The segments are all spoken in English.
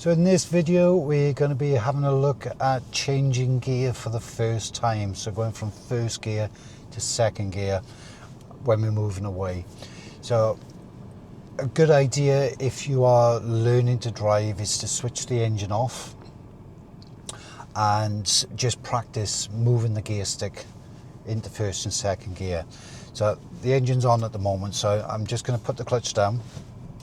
So in this video we're going to be having a look at changing gear for the first time. So going from first gear to second gear when we're moving away. So a good idea if you are learning to drive is to switch the engine off and just practice moving the gear stick into first and second gear. So the engine's on at the moment, so I'm just going to put the clutch down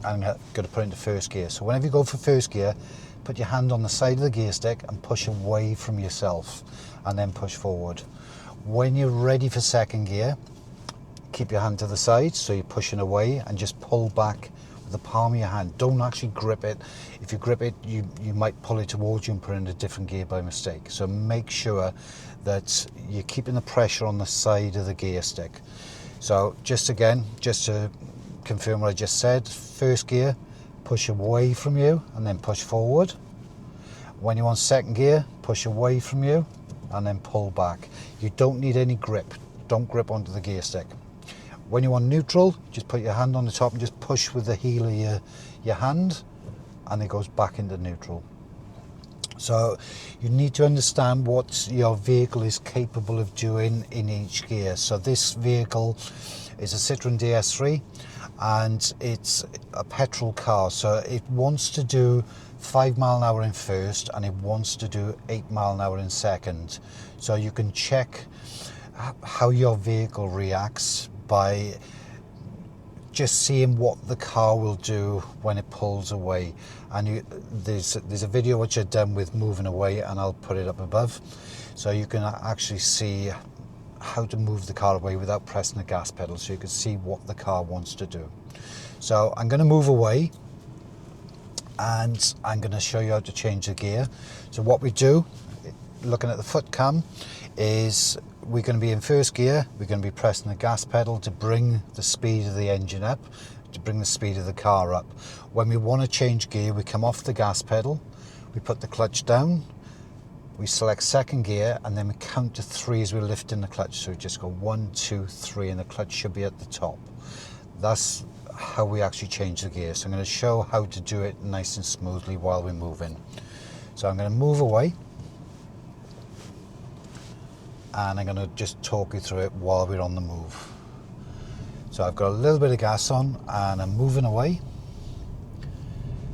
and I'm going to put it into first gear. So whenever you go for first gear, put your hand on the side of the gear stick and push away from yourself and then push forward. When you're ready for second gear, keep your hand to the side so you're pushing away and just pull back with the palm of your hand. Don't actually grip it. If you grip it, you might pull it towards you and put it in a different gear by mistake. So make sure that you're keeping the pressure on the side of the gear stick. So just to confirm what I just said, first gear, push away from you and then push forward. When you're on second gear, push away from you and then pull back. You don't need any grip. Don't grip onto the gear stick. When you're on neutral, just put your hand on the top and just push with the heel of your hand and it goes back into neutral. So you need to understand what your vehicle is capable of doing in each gear. So this vehicle is a Citroen DS3 and it's a petrol car. So it wants to do 5 mile an hour in first and it wants to do 8 mile an hour in second. So you can check how your vehicle reacts by just seeing what the car will do when it pulls away. And there's a video which I've done with moving away and I'll put it up above, so you can actually see how to move the car away without pressing the gas pedal, so you can see what the car wants to do. So I'm going to move away and I'm going to show you how to change the gear. So what we do, looking at the foot cam, is we're going to be in first gear. We're going to be pressing the gas pedal to bring the speed of the engine up, to bring the speed of the car up. When we want to change gear, we come off the gas pedal, we put the clutch down, we select second gear, and then we count to 3 as we lift in the clutch. So we just go 1, 2, 3, and the clutch should be at the top. That's how we actually change the gear. So I'm going to show how to do it nice and smoothly while we're moving. So I'm going to move away and I'm going to just talk you through it while we're on the move. So I've got a little bit of gas on and I'm moving away.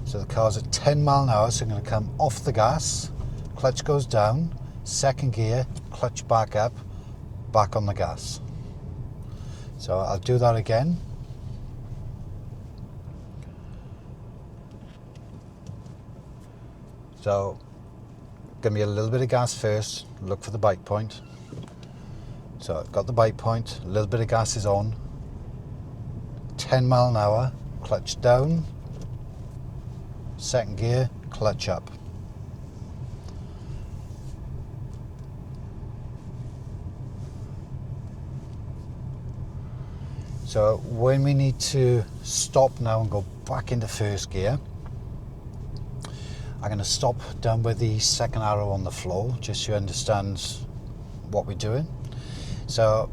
So the car's at 10 mile an hour, so I'm going to come off the gas, clutch goes down, second gear, clutch back up, back on the gas. So I'll do that again. So going to be a little bit of gas first, look for the bite point. So I've got the bite point, a little bit of gas is on, 10 mile an hour, clutch down, second gear, clutch up. So when we need to stop now and go back into first gear, I'm going to stop down with the second arrow on the floor, just so you understand what we're doing. So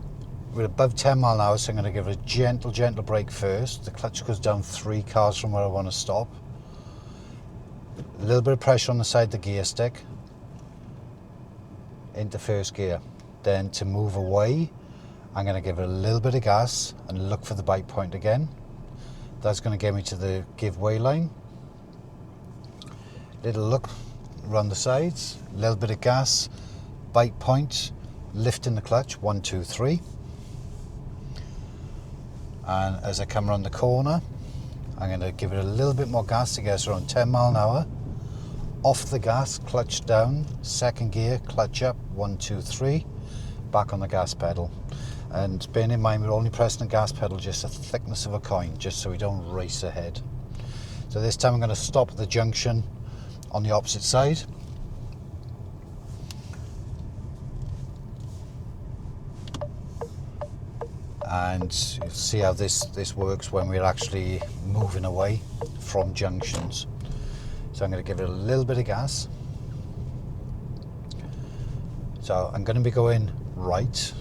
we're above 10 mile an hour, so I'm going to give it a gentle brake first. The clutch goes down 3 cars from where I want to stop. A little bit of pressure on the side of the gear stick into first gear. Then to move away, I'm going to give it a little bit of gas and look for the bite point again. That's going to get me to the giveaway line. Little look around the sides, a little bit of gas, bite point, lift in the clutch, 1, 2, 3. And as I come around the corner, I'm going to give it a little bit more gas to get us around 10 mile an hour. Off the gas, clutch down, second gear, clutch up, 1, 2, 3, back on the gas pedal. And bearing in mind we're only pressing the gas pedal just the thickness of a coin, just so we don't race ahead. So this time I'm going to stop at the junction on the opposite side. And you'll see how this works when we're actually moving away from junctions. So I'm going to give it a little bit of gas. So I'm going to be going right.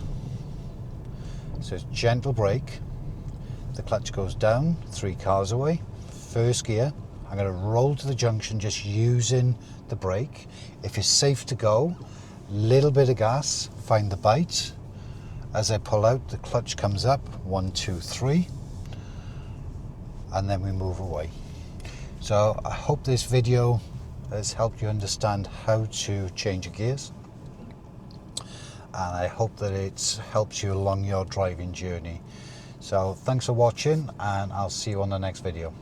So it's gentle brake. The clutch goes down 3 cars away. First gear, I'm I'm going to roll to the junction just using the brake. If it's safe to go, little bit of gas, find the bite. As I pull out, the clutch comes up, 1, 2, 3, and then we move away. So I hope this video has helped you understand how to change your gears, and I hope that it helps you along your driving journey. So thanks for watching, and I'll see you on the next video.